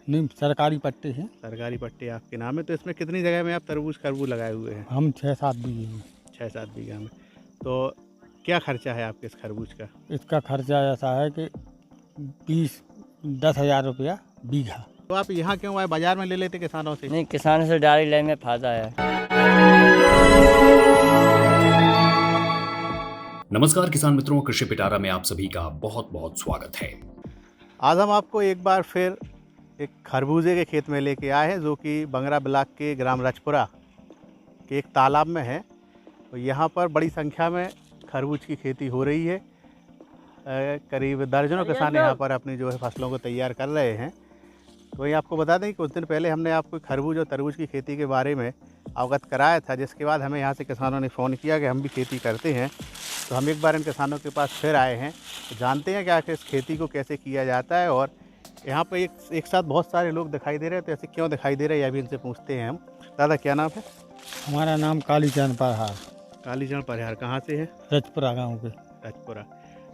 नहीं, सरकारी पट्टे हैं। सरकारी पट्टे आपके नाम है। तो इसमें कितनी जगह में आप तरबूज खरबूज लगाए हुए हैं? हम 6-7 बीघे हैं। 6-7 बीघा में। तो क्या खर्चा है आपके इस खरबूज का? इसका खर्चा ऐसा है कि 10 हज़ार रुपया बीघा। तो आप यहाँ क्यों आए, बाजार में ले लेते किसानों से? नहीं, किसानों से डायरेक्ट लेने में फ़ायदा है। नमस्कार किसान मित्रों, कृषि पिटारा में आप सभी का बहुत बहुत स्वागत है। आज हम आपको एक बार फिर एक खरबूजे के खेत में लेके आए हैं, जो कि बंगरा ब्लॉक के ग्राम रजपुरा के एक तालाब में है। तो यहाँ पर बड़ी संख्या में खरबूज की खेती हो रही है। करीब दर्जनों किसान यहाँ पर अपनी जो है फसलों को तैयार कर रहे हैं। तो ये आपको बता दें कि कुछ दिन पहले हमने आपको खरबूज और तरबूज की खेती के बारे में अवगत कराया था, जिसके बाद हमें यहाँ से किसानों ने फ़ोन किया कि हम भी खेती करते हैं। तो हम एक बार इन किसानों के पास फिर आए हैं, तो जानते हैं कि आखिर इस खेती को कैसे किया जाता है। और यहाँ पर एक साथ बहुत सारे लोग दिखाई दे रहे हैं, तो ऐसे क्यों दिखाई दे रहे हैं, ये भी इनसे पूछते हैं हम। दादा, क्या नाम है? हमारा नाम कालीचंद परहार, कालीचंद परहार। कहाँ से है? रजपुरा गांव के। रजपुरा।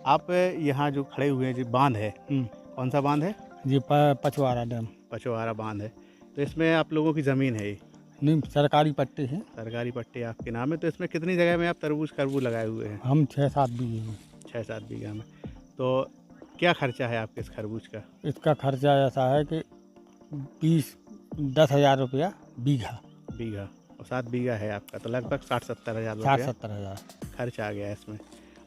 आप यहाँ जो खड़े हुए हैं, जो बांध है, कौन सा बांध है? जी पचवारा डैम। पचवारा बांध है। तो इसमें आप लोगों की ज़मीन है? नहीं, सरकारी पट्टे हैं। सरकारी पट्टे आपके नाम है। तो इसमें कितनी जगह में आप तरबूज खरबूज लगाए हुए हैं? हम 6-7 बीघे हैं। 6-7 बीघा में। तो क्या खर्चा है आपके इस खरबूज का? इसका खर्चा ऐसा है कि 10 हज़ार रुपया बीघा। बीघा। और 7 बीघा है आपका, तो लगभग 60-70 हज़ार 60-70 हज़ार खर्च आ गया है इसमें।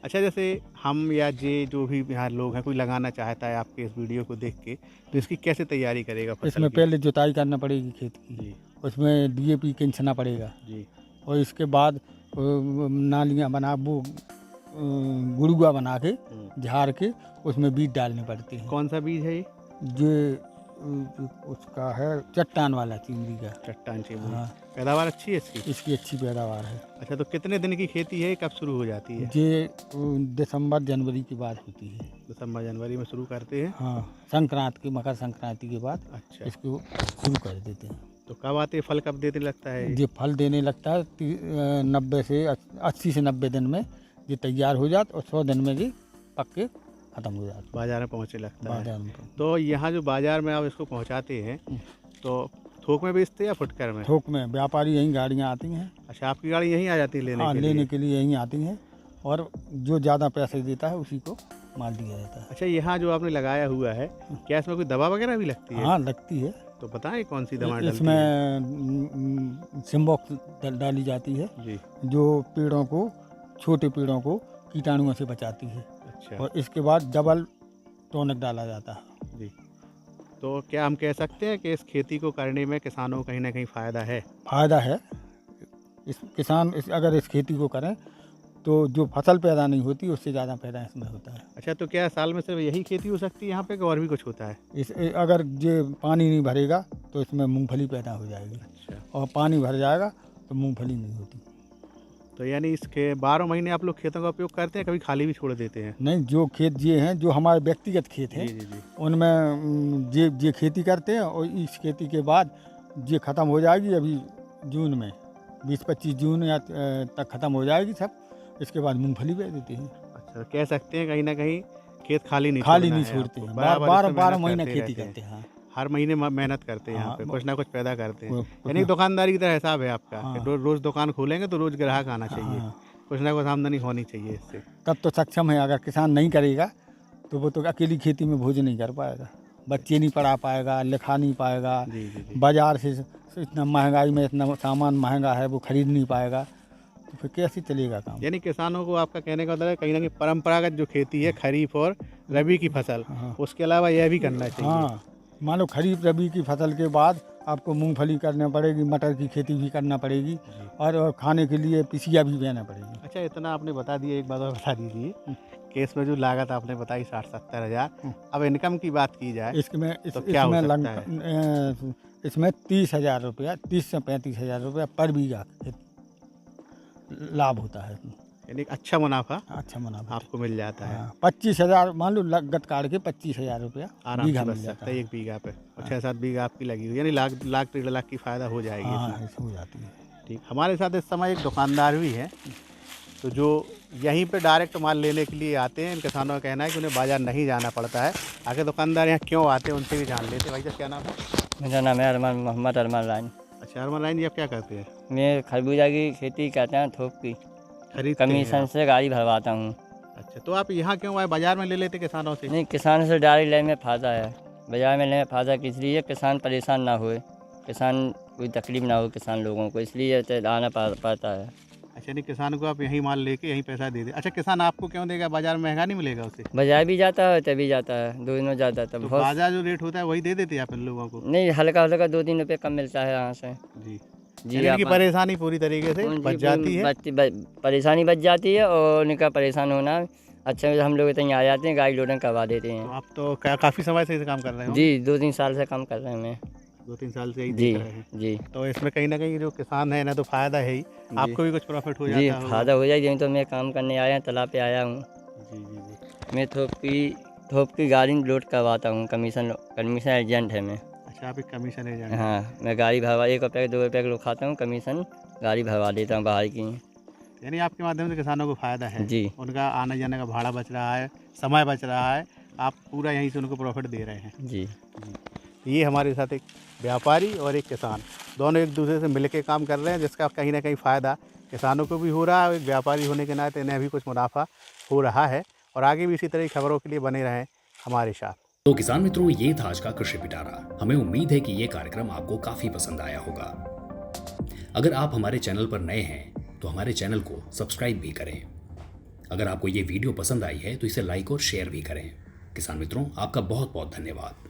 अच्छा, जैसे हम या जो भी यहाँ लोग हैं, कोई लगाना चाहता है आपके इस वीडियो को देख के, तो इसकी कैसे तैयारी करेगा? इसमें पहले जुताई करना पड़ेगी खेत की जी उसमें DAP खींचना पड़ेगा जी। और इसके बाद नालियाँ बना वो गुड़ुआ बना के झाड़ के उसमें बीज डालने पड़ते हैं। कौन सा बीज है ये? उसका है चट्टान वाला चिंगड़ी का। चट्टान चिंगड़ी। हाँ। पैदावार अच्छी है इसकी? इसकी अच्छी पैदावार है। अच्छा, तो कितने दिन की खेती है, कब शुरू हो जाती है? ये दिसंबर जनवरी की बात होती है। दिसंबर जनवरी में शुरू करते हैं? हाँ, संक्रांति की, मकर संक्रांति के बाद अच्छा। इसको शुरू कर देते हैं। तो कब आते हैं, फल कब देने लगता है? ये फल देने लगता है 80 से 90 दिन में ये तैयार हो जाता और 100 दिन में ये पक के ख़त्म हो जाता। बाजार में पहुँचने लगता है। बाजार में तो यहाँ जो बाजार में आप इसको पहुँचाते हैं, तो थोक में बेचते हैं या फुटकर में? थोक में। व्यापारी यहीं गाड़ियाँ आती हैं। अच्छा, आपकी गाड़ी यहीं आ जाती है लेने हाँ, के लेने लिए? के लिए यहीं आती हैं और जो ज़्यादा पैसे देता है उसी को माल दिया जाता है। अच्छा, यहाँ जो आपने लगाया हुआ है, क्या इसमें कोई दवा वगैरह भी लगती है? हाँ, लगती है। तो बताएं कौन सी दवा डलती है? इसमें सिम्बॉक्स डाली जाती है, जी। जो पेड़ों को, छोटे पेड़ों को कीटाणुओं से बचाती है। अच्छा। और इसके बाद डबल टॉनिक डाला जाता है। जी। तो क्या हम कह सकते हैं कि इस खेती को करने में किसानों को कहीं ना कहीं फ़ायदा है? फ़ायदा है। अगर इस खेती को करें तो जो फसल पैदा नहीं होती उससे ज़्यादा पैदा इसमें होता है। अच्छा, तो क्या साल में सिर्फ यही खेती हो सकती है यहाँ पे, कि और भी कुछ होता है? अगर ये पानी नहीं भरेगा तो इसमें मूंगफली पैदा हो जाएगी। अच्छा। और पानी भर जाएगा तो मूंगफली नहीं होती। तो यानी इसके 12 महीने आप लोग खेतों का उपयोग करते हैं, कभी खाली भी छोड़ देते हैं? नहीं, जो खेत ये हैं, जो हमारे व्यक्तिगत खेत हैं, जी जी जी। उनमें ये खेती करते हैं और इस खेती के बाद ये ख़त्म हो जाएगी। अभी जून में 20-25 जून या तक ख़त्म हो जाएगी सब। इसके बाद मूंगफली बेच देती हैं। अच्छा, कह सकते हैं कहीं ना कहीं खेत खाली नहीं छोड़ते हैं। 12 महीने खेती करते हैं। हर महीने मेहनत करते हैं यहाँ हाँ, पे, कुछ ना कुछ पैदा करते हैं। कुछ यानी दुकानदारी की तरह हिसाब है आपका, हाँ। कि रोज़ दुकान खोलेंगे तो रोज़ ग्राहक आना चाहिए। हाँ। कुछ ना कुछ आमदनी होनी चाहिए इससे। तब तो सक्षम है। अगर किसान नहीं करेगा तो वो तो अकेली खेती में भोजन नहीं कर पाएगा, बच्चे नहीं पढ़ा पाएगा, लिखा नहीं पाएगा। जी जी जी। बाजार से इतना महंगाई में इतना सामान महंगा है, वो खरीद नहीं पाएगा, तो फिर कैसे चलेगा काम? यानी किसानों को आपका कहने का मतलब है कहीं ना कहीं परंपरागत जो खेती है, खरीफ और रबी की फसल, हाँ। उसके अलावा यह भी करना चाहिए। हाँ, मान लो खरीफ रबी की फसल के बाद आपको मूंगफली करना पड़ेगी, मटर की खेती भी करना पड़ेगी और खाने के लिए पिसिया भी देना पड़ेगी। अच्छा, इतना आपने बता दिया, एक बात और बता दीजिए कि इसमें जो लागत आपने बताई 60-70 हज़ार, अब इनकम की बात की जाए तो क्या हो सकता है? इसमें 30 हज़ार रुपया, 30 से 35 हज़ार रुपया पर बीघा लाभ होता है। यानी अच्छा मुनाफा आपको मिल जाता है। 25 हज़ार मान लो लागत काट के 25 हज़ार रुपया आराम बीघा से मिल बच जाता सकता है एक बीघा पे। और 6-7 बीघा आपकी लगी हुई, यानी लाख 1.5 लाख की फ़ायदा हो जाएगी। हाँ, ऐसे हो जाती है। ठीक। हमारे साथ इस समय एक दुकानदार भी है, तो जो यहीं पे डायरेक्ट माल लेने के लिए आते हैं, इन किसानों का कहना है कि उन्हें बाज़ार नहीं जाना पड़ता है। आगे दुकानदार यहाँ क्यों आते हैं उनसे भी जान लेते हैं। भाई साहब क्या नाम है? मेरा नाम है अरमान मोहम्मद अरमान लाइन। अच्छा अरमान लाइन जी, आप क्या करते हैं? मैं खरबूजा की खेती करते हैं, थोक की खरीदते हैं कमीशन आप? से गाड़ी भरवाता हूँ। अच्छा, तो आप यहाँ क्यों आए? बाज़ार में ले लेते किसानों से? नहीं, किसान से डायरेक्ट लेने में फ़ायदा है। बाज़ार में लेने में फ़ायदा किस लिए, किसान परेशान ना होए, किसान कोई तकलीफ ना हो किसान लोगों को, इसलिए आना पड़ता है। अच्छा, नहीं किसान को आप यहीं माल लेके यहीं पैसा दे दे। अच्छा, किसान आपको क्यों देगा? बाज़ार में महंगा नहीं मिलेगा उसे? बाज़ार भी जाता है तभी जाता है, दोनों जाता है तब तो बहुत। बाज़ार जो रेट होता है वही दे देते हैं आप इन लोगों को? नहीं, हल्का हल्का 2-3 रुपये कम मिलता है यहाँ से। जी जी, यानी कि आप परेशानी पूरी तरीके से बच जाती है। परेशानी बच जाती है और उनका परेशान होना अच्छा। हम लोग इतनी आ जाते हैं, गाड़ी लोडिंग करवा देते तो हैं। आप तो काफ़ी समय से इस काम कर रहे हो? जी, 2-3 साल से काम कर रहे हैं मैं। 2-3 साल से ही जी देख रहे हैं। जी तो इसमें कहीं ना कहीं जो किसान है ना, तो फ़ायदा है ही, आपको भी कुछ प्रॉफिट हो जी, जाता है। फ़ायदा हो जाएगी। तो मैं काम करने आया हूँ, तालाब पे आया हूँ। जी जी जी। मैं थोक की गाड़ी लोड करवाता हूँ, कमीशन एजेंट है मैं। अच्छा, आप एक कमीशन एजेंट हैं। हाँ, मैं गाड़ी भरवा 1 रुपये 2 रुपये किलो खाता हूँ, कमीशन गाड़ी भरवा देता हूँ बाहर की। यानी आपके माध्यम से किसानों को फ़ायदा है। जी उनका आने जाने का भाड़ा बच रहा है, समय बच रहा है, आप पूरा यहीं से उनको प्रॉफिट दे रहे हैं। जी ये हमारे साथ एक व्यापारी और एक किसान, दोनों एक दूसरे से मिल के काम कर रहे हैं, जिसका कहीं ना कहीं फ़ायदा किसानों को भी हो रहा है और एक व्यापारी होने के नाते इन्हें भी कुछ मुनाफा हो रहा है। और आगे भी इसी तरह की खबरों के लिए बने रहें हमारे साथ। तो किसान मित्रों, ये था आज का कृषि पिटारा। हमें उम्मीद है कि ये कार्यक्रम आपको काफी पसंद आया होगा। अगर आप हमारे चैनल पर नए हैं तो हमारे चैनल को सब्सक्राइब भी करें। अगर आपको ये वीडियो पसंद आई है तो इसे लाइक और शेयर भी करें। किसान मित्रों, आपका बहुत बहुत धन्यवाद।